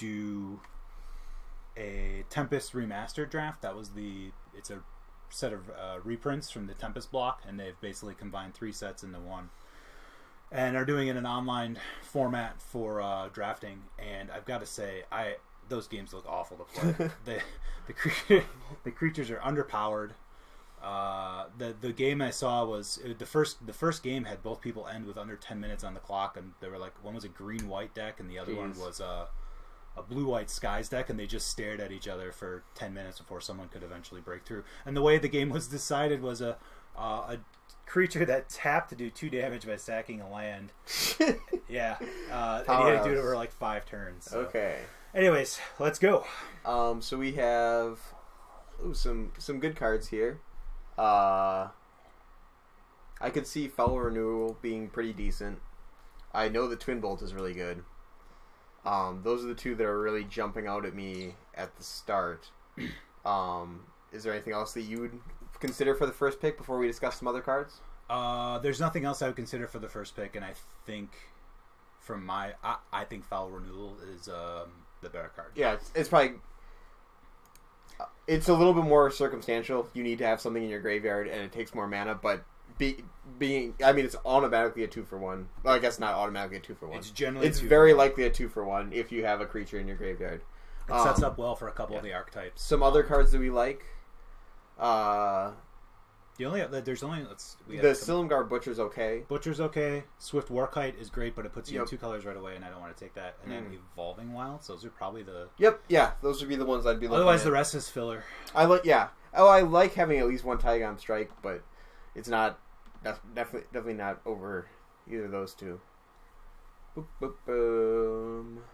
do a Tempest Remastered draft. It's a set of reprints from the Tempest block, and they've basically combined 3 sets into one. And are doing it in an online format for drafting. And I've got to say, those games look awful to play. the creatures are underpowered. The game I saw was the first game had both people end with under 10 minutes on the clock, and they were like, one was a green-white deck and the other one was a blue-white skies deck, and they just stared at each other for 10 minutes before someone could eventually break through. And the way the game was decided was a creature that tapped to do 2 damage by sacking a land. Yeah, and he had to do it over like 5 turns. So. Okay. Anyways, let's go. So we have some good cards here. I could see Foul Renewal being pretty decent. I know that Twin Bolt is really good. Those are the 2 that are really jumping out at me at the start. Is there anything else that you would consider for the first pick before we discuss some other cards? There's nothing else I would consider for the first pick, and I think I think Foul Renewal is the better card. Yeah, it's probably... It's a little bit more circumstantial. You need to have something in your graveyard, and it takes more mana, but it's automatically a 2-for-1. Well, I guess not automatically a 2-for-1. It's very likely a 2-for-1 if you have a creature in your graveyard. It sets up well for a couple of the archetypes. Some other cards that we like. The Silumgar Butcher's okay. Butcher's okay. Swift Warkite is great, but it puts you in 2 colors right away, and I don't want to take that. And then Evolving Wilds, those are probably the... Yep, yeah, those would be the ones I'd be looking Otherwise, at. the rest is filler. I like having at least one Tygon Strike, but it's not... Definitely not over either of those 2. Boop, boop, boom.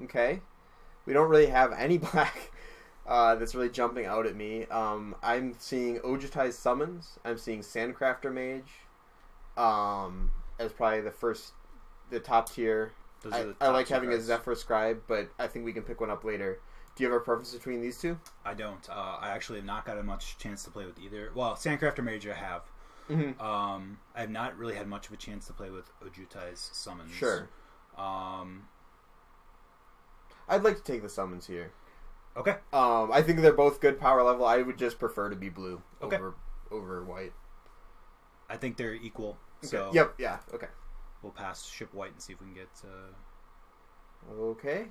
Okay. We don't really have any black... that's really jumping out at me. I'm seeing Ojutai's Summons. I'm seeing Sandcrafter Mage. As probably the top tier. I like having a Zephyr Scribe, but I think we can pick one up later. Do you have a preference between these 2? I don't. I actually have not gotten much chance to play with either. Well, Sandcrafter Mage I have. Mm-hmm. I have not really had much of a chance to play with Ojutai's Summons. Sure. I'd like to take the Summons here. Okay. I think they're both good power level. I would just prefer to be blue over white. I think they're equal. Okay. So yep. Yeah. Okay. We'll pass ship white and see if we can get. Okay.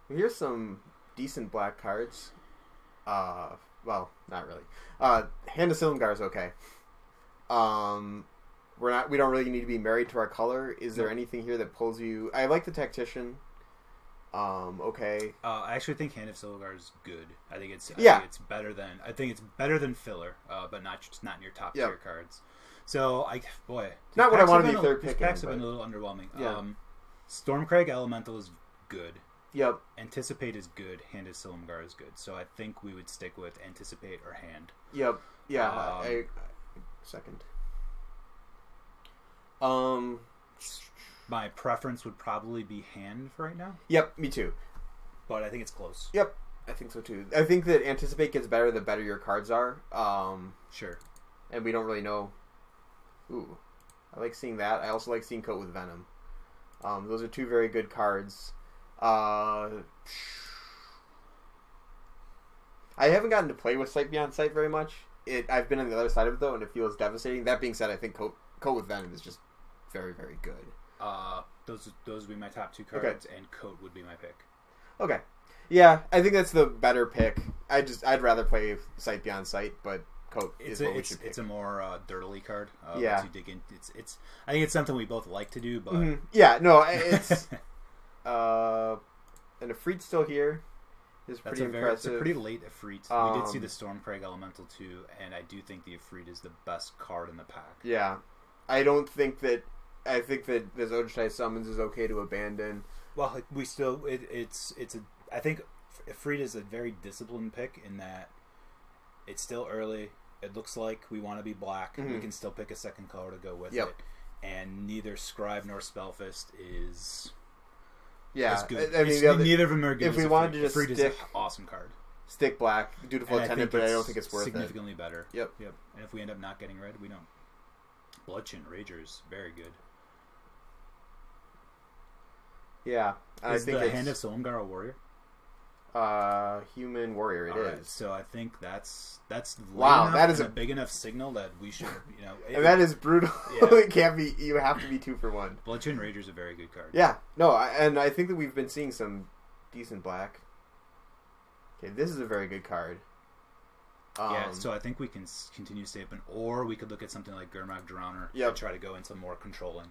Here's some decent black cards. Well, not really. Hand of Silumgar is okay. We don't really need to be married to our color. Is there anything here that pulls you? I like the Tactician. Okay. I actually think Hand of Silumgar is good. I think it's better than filler, but not in your top tier cards. So not what I want to be third picking. These packs have been a little underwhelming. Yeah. Stormcrag Elemental is good. Yep. Anticipate is good. Hand of Silumgar is good. So I think we would stick with Anticipate or Hand. Yep. Yeah. Second. My preference would probably be Hand for right now. Yep, me too. But I think it's close. Yep, I think so too. I think that Anticipate gets better the better your cards are. Sure. And we don't really know. Ooh, I like seeing that. I also like seeing Coat with Venom. Those are 2 very good cards. I haven't gotten to play with Sight Beyond Sight very much. I've been on the other side of it though, and it feels devastating. That being said, I think Coat with Venom is just very, very good. Those would be my top 2 cards, and Coat would be my pick. Okay, yeah, I think that's the better pick. I'd rather play Sight Beyond Sight, but Coat is what we should pick. It's a more dirtily card. Yeah, once you dig in, it's. I think it's something we both like to do, but yeah, no, it's. And Efreet's still here. Is pretty impressive. It's a pretty late Efreet. We did see the Stormcrag Elemental too, and I do think the Efreet is the best card in the pack. Yeah, I think that this Ojutai's Summons is okay to abandon. Well, we still I think Efreet is a very disciplined pick in that it's still early. It looks like we want to be black. Mm-hmm. We can still pick a second color to go with it, and neither Scribe nor Spellfist is. Yeah, good. I mean, neither of them are good. If we wanted to just Efreet is an awesome card. Stick black, Dutiful Attendant, but I don't think it's worth significantly better. Yep. And if we end up not getting red, we don't. Bloodchin Rager is very good. Yeah. And Is I think the it's Hand of Solomgar a warrior? human warrior. It Alright, is. so I think that's Wow, enough that is and a big enough signal that we should, And that is brutal. Yeah. It can't be. You have to be 2 for 1. Bloodchain Rager is a very good card. Yeah. No, and I think that we've been seeing some decent black. Okay, this is a very good card. Yeah, so I think we can continue to stay open, or we could look at something like Gurmag Drowner Yep. and try to go into more controlling.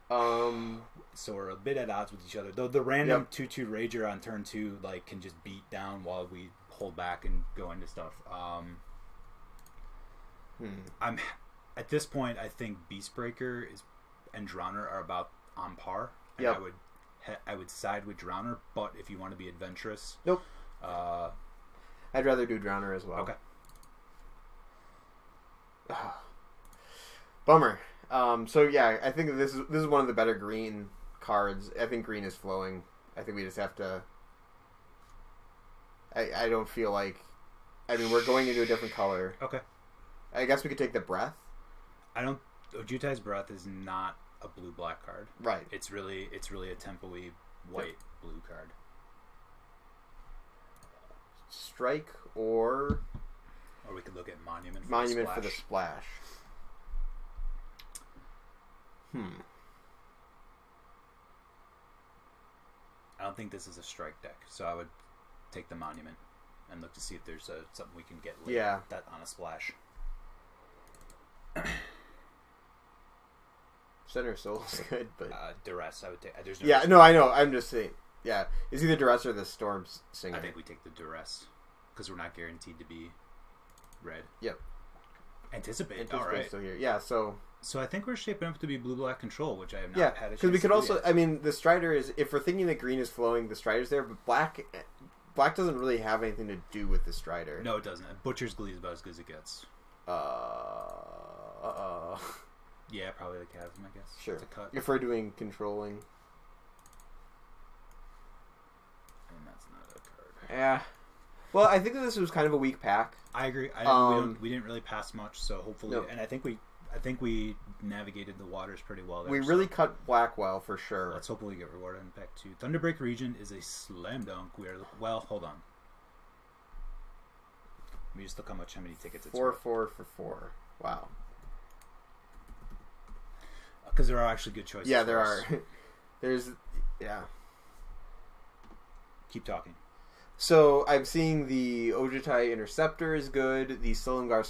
Um, So we're a bit at odds with each other. Though the random Yep. 2/2 Rager on turn 2 like can just beat down while we hold back and go into stuff. I'm at this point. I think Beastbreaker and Drowner are about on par. And Yep. I would side with Drowner, but if you want to be adventurous, Nope. I'd rather do Drowner as well. Okay. Bummer. So yeah, I think this is one of the better green cards. I think green is flowing. I think we just have to. I don't feel like. I mean, we're going into a different color. Okay. I guess we could take the breath. I don't. Ojutai's Breath is not a blue-black card. Right. It's really a tempo-y white-blue card. Strike or we could look at Monument for the splash. I don't think this is a strike deck, so I would take the Monument and look to see if there's something we can get later that on a splash. Center Soul is good, but Duress, I would take. There's no yeah, reason. no, I know. I'm just saying. Yeah, it's either Duress or the Storm Singer. I think we take the Duress because we're not guaranteed to be red. Yep. Anticipate. All right. Still here. Yeah. So I think we're shaping up to be blue-black control, which I have not had a chance because we could to also. do yet. I mean, the Strider is. If we're thinking that green is flowing, the Strider's there, but black doesn't really have anything to do with the Strider. No, it doesn't. Butcher's Glee is about as good as it gets. Yeah, probably the Chasm, I guess. Sure. It's a cut. If we're doing controlling. And that's not a card. Yeah. Well, I think that this was kind of a weak pack. I agree. We didn't really pass much, so hopefully, No. and I think we navigated the waters pretty well there. We really cut black well for sure. Let's hopefully get rewarded in pack 2. Thunderbreak Region is a slam dunk. Hold on. Let me just look how many tickets it's 4 for 4. Wow. Because there are actually good choices. Yeah, there are. Yeah. Keep talking. So I'm seeing the Ojutai Interceptor is good, the Silumgar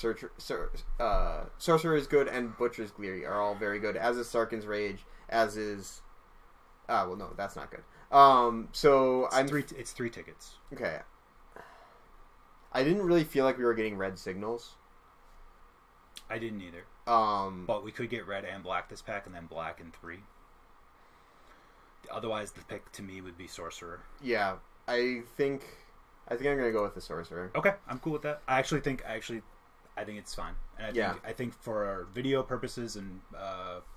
Sorcerer is good, and Butcher's Glee are all very good, as is Sarkin's Rage, as is... well, no, that's not good. So It's 3 tickets. Okay. I didn't really feel like we were getting red signals. I didn't either. But we could get red and black this pack, and then black in 3. Otherwise, the pick to me would be Sorcerer. Yeah, I think I'm gonna go with the Sorcerer. Okay, I'm cool with that. I think it's fine, and I think for our video purposes and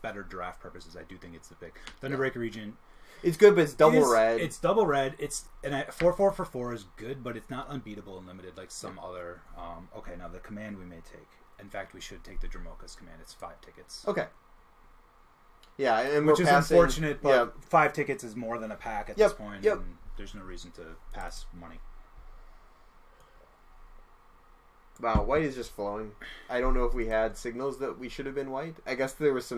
better draft purposes, I do think it's the pick. Thunderbreaker Region. It's good, but it's double red. It's double red. 4 for 4 is good, but it's not unbeatable and limited like some other. Okay, now the command we may take. In fact, we should take the Dramoka's command. It's 5 tickets. Okay. Yeah, and which is unfortunate, but 5 tickets is more than a pack at this point. Yep. And there's no reason to pass money. Wow, white is just flowing. I don't know if we had signals that we should have been white. I guess there was a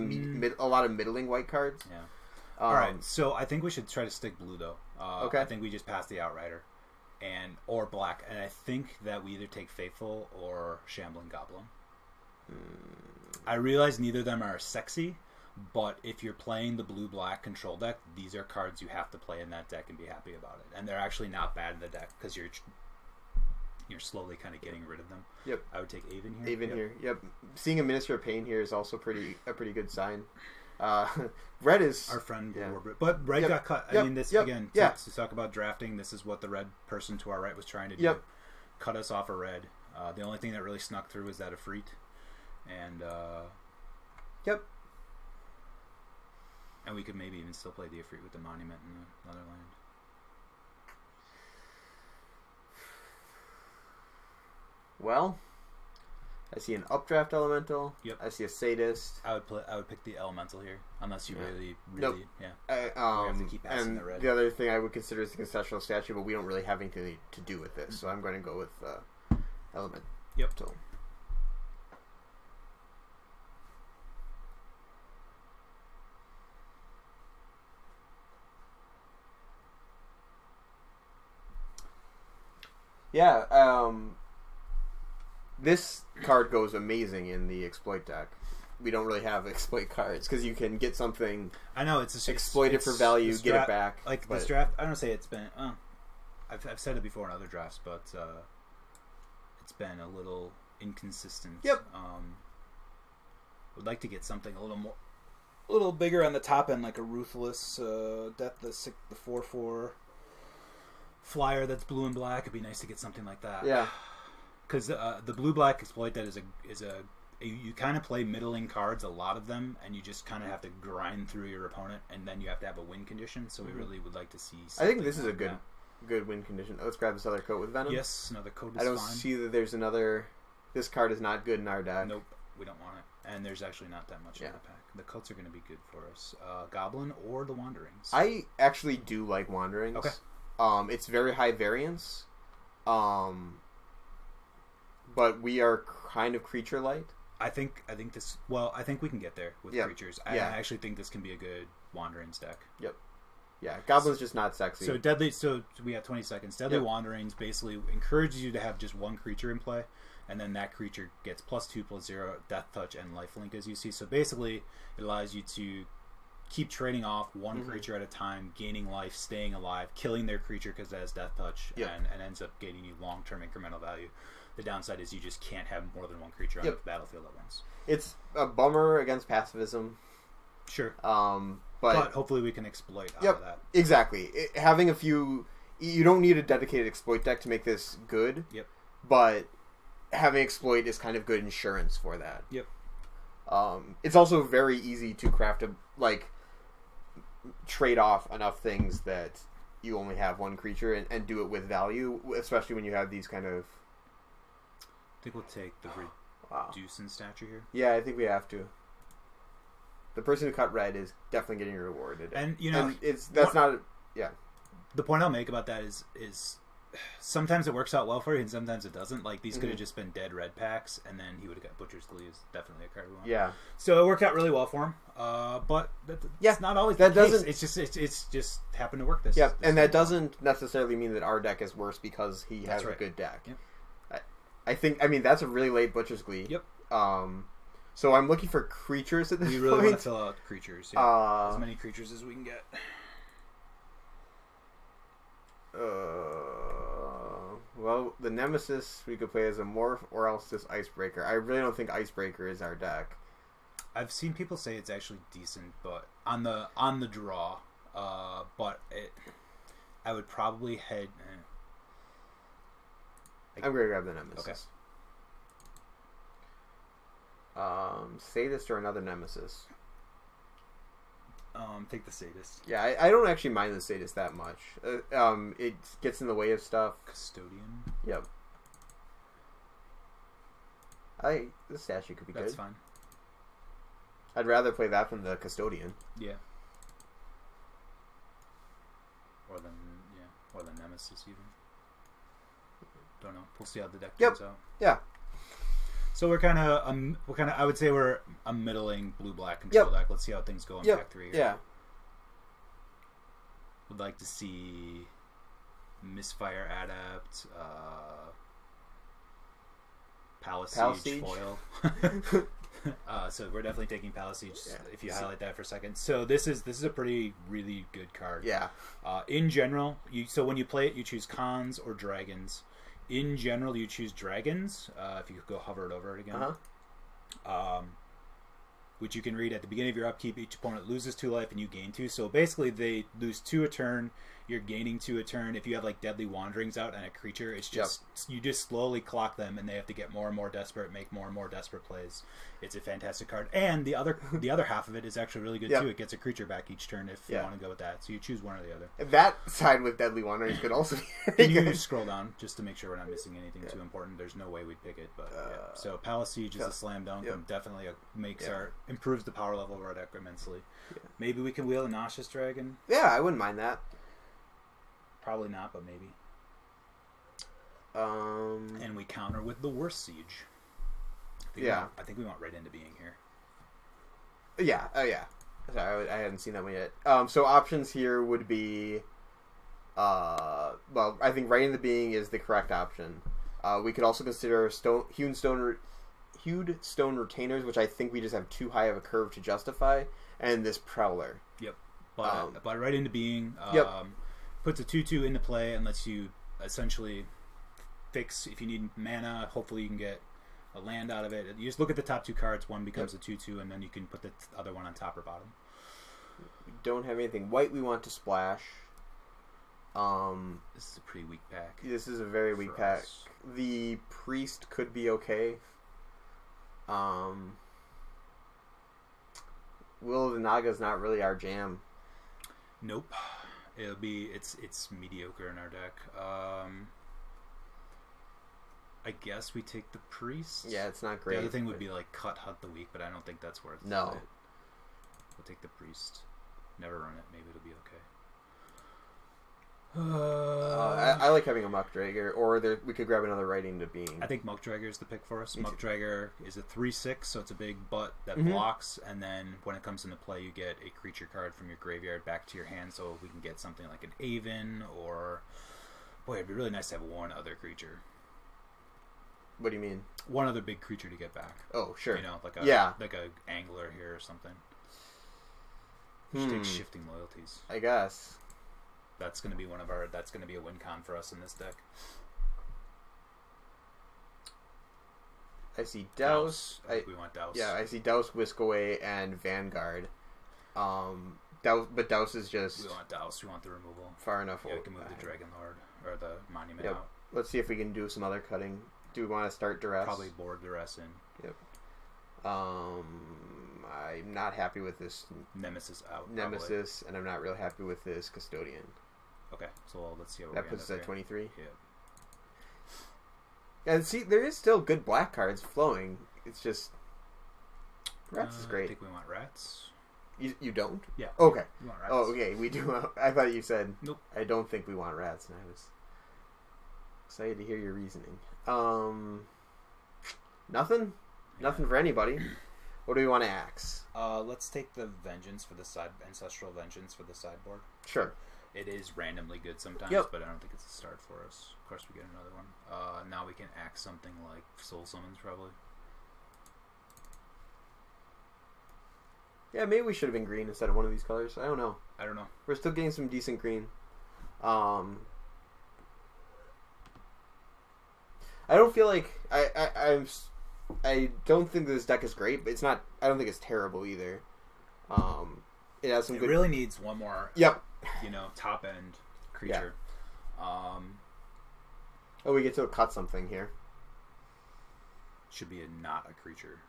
lot of middling white cards. Yeah. All right, so I think we should try to stick blue though. Okay. I think we just pass the Outrider, or black, and I think that we either take Faithful or Shambling Goblin. I realize neither of them are sexy, but if you're playing the blue-black control deck, these are cards you have to play in that deck and be happy about it. And they're actually not bad in the deck because you're slowly kind of getting rid of them. Yep. I would take Avon here. Yep. Seeing a Minister of Pain here is also a pretty good sign. Red is our friend, but red got cut. I mean, to talk about drafting, this is what the red person to our right was trying to do. Yep. Cut us off a red. The only thing that really snuck through was that Efreet. And and we could maybe even still play the Efreet with the Monument in another land. Well, I see an updraft elemental. Yep. I see a sadist. I would pick the elemental here, unless you really, Nope. yeah. We have to keep passing and the red. the other thing I would consider is the concessional statue, but we don't really have anything to do with this, so I'm going to go with element. Yep. So. Yeah, this card goes amazing in the exploit deck. We don't really have exploit cards because you can get something. I know it's exploit it for value, get it back. Like this draft, I don't say it's been. I've said it before in other drafts, but it's been a little inconsistent. Yep. Would like to get something a little bigger on the top end, like a ruthless death, the 4/4 flyer that's blue and black. It'd be nice to get something like that. Yeah. Because the blue-black exploit that is a you kind of play middling cards, a lot of them, and you just kind of have to grind through your opponent, and then you have to have a win condition. So we really would like to see. I think this is a good win condition. Let's grab this other coat with Venom. Yes, another coat is fine. I don't fine. see that there's another. This card is not good in our deck. Nope, we don't want it, and there's actually not that much in the pack. The coats are going to be good for us. Goblin or the Wanderings. I actually do like Wanderings. Okay. It's very high variance. But we are kind of creature light. I think this. Well, I think we can get there with creatures. I actually think this can be a good Wanderings deck. Yep. Yeah, Goblin's just not sexy. So deadly. So we have 20 seconds. Deadly Wanderings basically encourages you to have just one creature in play, and then that creature gets +2/+0 Death Touch and Lifelink, as you see. So basically, it allows you to keep trading off one creature at a time, gaining life, staying alive, killing their creature because it has Death Touch, and ends up getting you long-term incremental value. The downside is you just can't have more than one creature on the battlefield at once. It's a bummer against pacifism. Sure. But hopefully we can exploit out of that. Exactly. Having a few... You don't need a dedicated exploit deck to make this good. Yep. But having exploit is kind of good insurance for that. Yep. It's also very easy to craft trade off enough things that you only have one creature and do it with value, especially when you have these kind of... I think we'll take the reduce in stature here. Yeah, I think we have to. The person who cut red is definitely getting rewarded, and you know The point I'll make about that is sometimes it works out well for you, and sometimes it doesn't. Like these could have just been dead red packs, and then he would have got Butcher's Glee is definitely a card we want. Yeah. So it worked out really well for him. But that's not always that the doesn't. Case. It's just happened to work this. Yeah, this and that doesn't necessarily mean that our deck is worse because he has a good deck. Yep. I mean that's a really late Butcher's Glee. Yep. So I'm looking for creatures at this point. We really want to fill out creatures. Yeah. As many creatures as we can get. Well, the Nemesis we could play as a morph or else this Icebreaker. I really don't think Icebreaker is our deck. I've seen people say it's actually decent, but on the draw. But I would probably head. I'm gonna grab the Nemesis. Okay. Sadist or another Nemesis. Take the Sadist. Yeah, I don't actually mind the Sadist that much. It gets in the way of stuff. Custodian. Yep. The statue could be good. That's fine. I'd rather play that than the Custodian. Yeah. Or the Nemesis even. Don't know. We'll see how the deck turns out. Yeah. So we're kind of I would say we're a middling blue-black control deck. Let's see how things go in pack 3 here. Yeah. Would like to see Misfire Adept, Palisage foil. So we're definitely taking Palisage if you highlight that for a second. So this is a really good card. Yeah. In general, so when you play it, you choose cons or dragons. In general, you choose dragons. If you could go hover it over it again. Which you can read at the beginning of your upkeep. Each opponent loses 2 life and you gain 2. So basically, they lose 2 a turn. You're gaining 2 a turn. If you have like Deadly Wanderings out and a creature, it's just you just slowly clock them, and they have to get more and more desperate, make more and more desperate plays. it's a fantastic card. And the other half of it is actually really good too. It gets a creature back each turn if you want to go with that. So you choose one or the other. That side with Deadly Wanderings could also be Can you just scroll down just to make sure we're not missing anything too important? There's no way we'd pick it, but So Palace Siege is a slam dunk and definitely improves the power level of our deck immensely. Yeah. Maybe we can wheel a Nauseous Dragon. Yeah, I wouldn't mind that. Probably not, but maybe. And we counter with the Worst Siege. I think we want right into being here. Yeah. Oh, yeah. Sorry, I hadn't seen that one yet. So options here would be, well, I think right into being is the correct option. We could also consider hewed stone retainers, which I think we just have too high of a curve to justify, and this Prowler. Yep. But right into being puts a 2/2 into play and lets you essentially fix if you need mana. Hopefully you can get a land out of it. You just look at the top 2 cards. One becomes a 2/2, and then you can put the other one on top or bottom. We don't have anything white we want to splash. This is a pretty weak pack. This is a very weak pack. The Priest could be okay. Will of the Naga is not really our jam. Nope. It's mediocre in our deck. I guess we take the Priest. Yeah, it's not great. The other thing would be like cut Hut the Weak, but I don't think that's worth it. No. We'll take the Priest. Never run it. Maybe it'll be okay. I like having a Muckdrager, or we could grab another right into being. I think Muckdrager is the pick for us. Muckdrager is a 3/6, so it's a big butt that blocks, and then when it comes into play, you get a creature card from your graveyard back to your hand, so we can get something like an Aven, or... Boy, it'd be really nice to have one other creature. What do you mean? One other big creature to get back. Oh, sure. You know, like a angler here or something. Just take Shifting Loyalties. I guess. That's going to be that's going to be a win con for us in this deck. I see Douse. We want Douse. Yeah, I see Douse, Whisk Away, and Vanguard. But Douse is just... We want Douse. We want the removal. Far enough. Yeah, we can move the Dragon Lord, or the Monument out. Let's see if we can do some other cutting. Do we want to start Duress? Probably board Duress in. Yep. I'm not happy with this Nemesis out. Nemesis, probably. And I'm not real happy with this Custodian. Okay, so let's see how that puts us at 23. Yeah. And see, there is still good black cards flowing. It's just Rats is great. I think we want Rats. You don't? Yeah. Okay. We want Rats. Oh, okay. We do. I thought you said nope. I don't think we want Rats, and I was excited to hear your reasoning. Nothing. Nothing for anybody. What do we want to axe? Let's take the Vengeance for the side, Ancestral Vengeance for the sideboard. Sure. It is randomly good sometimes, but I don't think it's a start for us. Of course, we get another one. Now we can axe something like Soul Summons, probably. Yeah, maybe we should have been green instead of one of these colors. I don't know. We're still getting some decent green. I don't feel like I don't think this deck is great, but it's not. I don't think it's terrible either. It has some. It really needs one more. Yep. Top end creature. Yeah. Oh, we get to cut something here. Should be not a creature.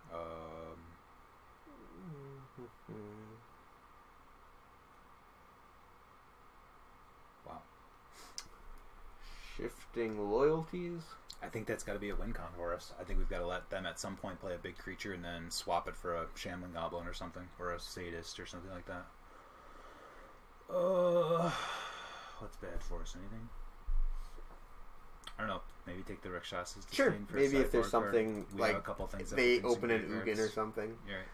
Wow. Shifting Loyalties. I think that's got to be a win con for us. I think we've got to let them at some point play a big creature and then swap it for a Shambling Goblin or something, or a Sadist or something like that. What's bad for us? Anything? I don't know. Maybe take the Rakshasas. Sure. Maybe if there's something like a couple things they open an Ugin or something. You're right.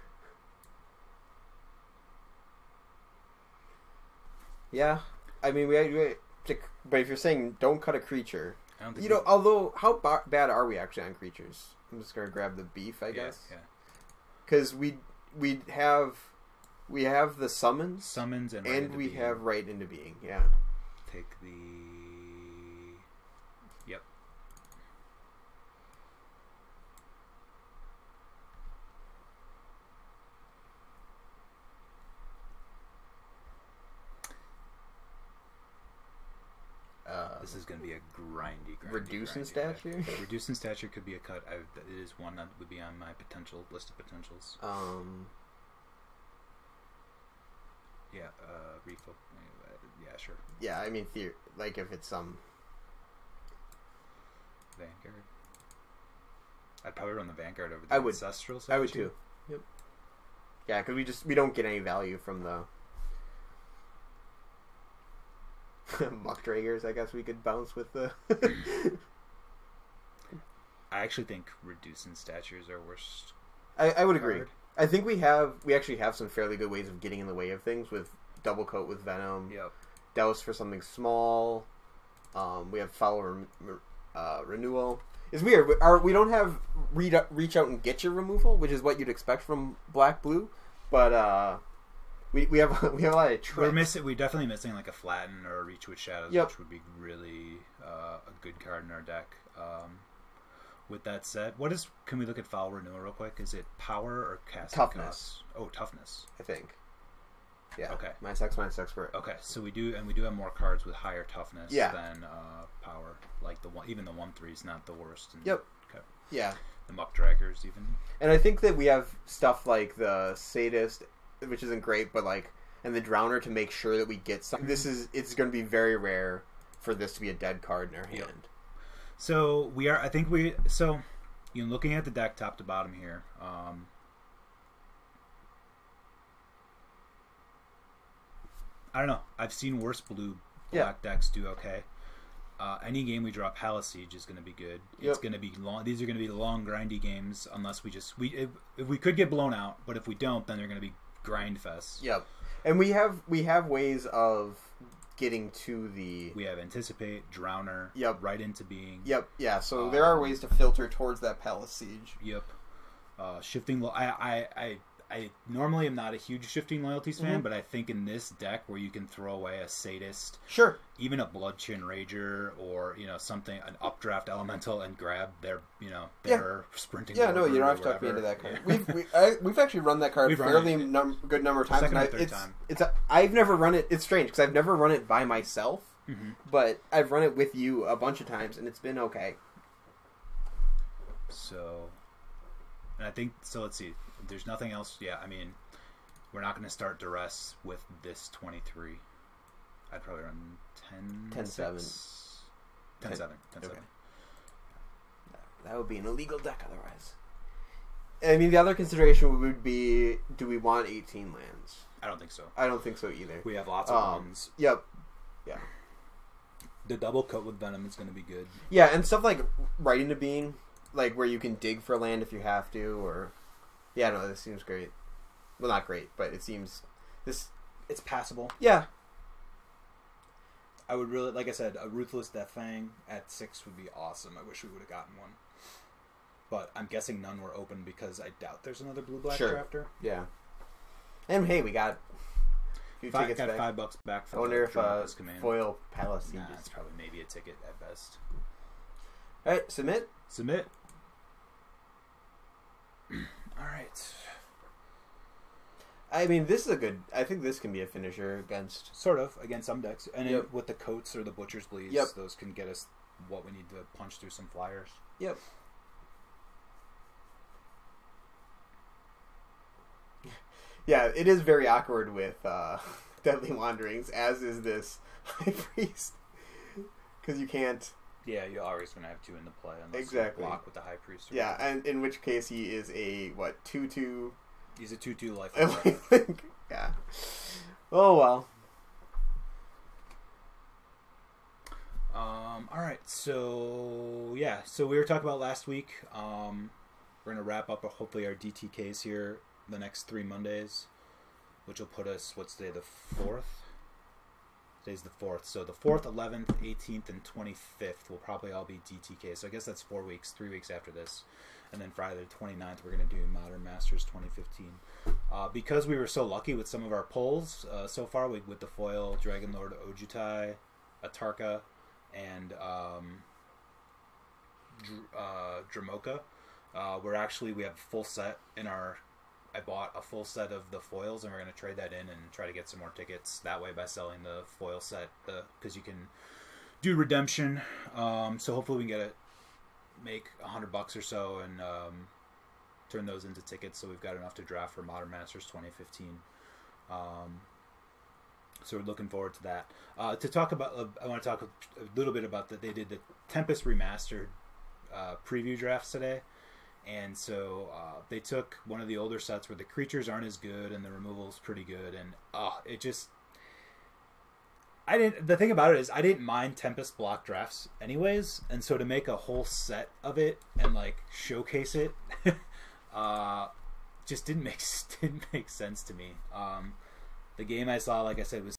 Yeah. I mean, but if you're saying don't cut a creature, I don't think although how bad are we actually on creatures? I'm just gonna grab the beef, I guess. Yeah. Because we have the summons, and we have right into being. Yeah. Take the. Yep. This is going to be a grindy. Reducing grindy stature? deck. Reducing stature could be a cut. It is one that would be on my potential list of potentials. Yeah, refocus. Yeah, sure. Yeah, I mean, like if it's Vanguard. I'd probably run the Vanguard over the Ancestral side. I would too. Yep. Yeah, because we don't get any value from the Muckdragers. I guess we could bounce with the. I actually think reducing statures are worse. I would agree. I think we actually have some fairly good ways of getting in the way of things with Double Coat with Venom. Yep. Douse for something small. We have Foul Renewal. It's weird. We don't have reach out and get your removal, which is what you'd expect from Black Blue, but we have a lot of tricks. We're definitely missing like a Flatten or a Reach with Shadows, which would be really a good card in our deck. With that said, can we look at Foul Renewal real quick? Is it power or casting toughness? Cost? Oh, toughness. I think. Yeah. Okay. -X -X. Okay, so we do have more cards with higher toughness than power. Like even the 1/3 is not the worst. Yep. Okay. Yeah. The Muckdragers even. And I think that we have stuff like the Sadist, which isn't great, but and the Drowner to make sure that we get something. It's going to be very rare for this to be a dead card in our hand. Yep. So looking at the deck top to bottom here, I don't know. I've seen worse black decks do okay. Any game we draw Palace Siege is going to be good. It's going to be long. These are going to be long, grindy games unless if we could get blown out, but if we don't, then they're going to be grind fest. Yep. And we have ways of getting to the. We have Anticipate, Drowner. Yep. Right into being. Yep. Yeah. So there are ways to filter towards that Palace Siege. Yep. Shifting. I normally am not a huge Shifting Loyalties fan, but I think in this deck where you can throw away a Sadist, sure, even a Bloodchin Rager or something, an Updraft Elemental, and grab their sprinting. Yeah, no, you don't have to talk me into that card. We've actually run that card fairly good number of times. Second or third time. I've never run it. It's strange because I've never run it by myself, but I've run it with you a bunch of times, and it's been okay. So, and I think so. Let's see. There's nothing else. Yeah, I mean, we're not going to start Duress with this 23. I'd probably run 10-7. 10-7. Okay. That would be an illegal deck otherwise. I mean, the other consideration would be, do we want 18 lands? I don't think so. I don't think so either. We have lots of ones. Yep. Yeah. The Double Coat with Venom is going to be good. Yeah, and stuff like Right into Being, like where you can dig for land if you have to, or... Yeah, no, this seems great. Well, not great, but it seems... It's passable. Yeah. I would really... Like I said, a Ruthless Death Fang at 6 would be awesome. I wish we would have gotten one. But I'm guessing none were open because I doubt there's another blue-black drafter. Yeah. And hey, we got... Got $5 back for I wonder if command. Foil Palace Siege. Nah, it's probably maybe a ticket at best. Alright, submit. Alright. I mean, this is a good... I think this can be a finisher against... Sort of, against some decks. And with the Coats or the Butcher's Bleeds, those can get us what we need to punch through some flyers. Yep. Yeah, it is very awkward with Deadly Wanderings, as is this High Priest. Because you can't... Yeah, you're always going to have 2 in the play unless you block with the High Priest. Yeah, and in which case he is a, 2/2? He's a 2/2 life. Yeah. Oh, well. Alright, so, yeah. So we were talking about last week. We're going to wrap up, hopefully, our DTKs here the next 3 Mondays, which will put us, what's today, the 4th? Today's the 4th. So the 4th, 11th, 18th, and 25th will probably all be DTK. So I guess that's 4 weeks, 3 weeks after this. And then Friday the 29th, we're going to do Modern Masters 2015. Because we were so lucky with some of our pulls so far, with the foil Dragon Lord Ojutai, Atarka, and Dramoka, we have a full set in our... I bought a full set of the foils, and we're going to trade that in and try to get some more tickets that way by selling the foil set. Because you can do redemption. So hopefully we can make $100 or so and turn those into tickets. So we've got enough to draft for Modern Masters 2015. So we're looking forward to that. To talk about, I want to talk a little bit about that. They did the Tempest Remastered preview drafts today, and so they took one of the older sets where the creatures aren't as good and the removal's pretty good, and it just. The thing about it is I didn't mind Tempest block drafts anyways, and so to make a whole set of it and like showcase it, just didn't make sense to me. The game I saw, like I said, was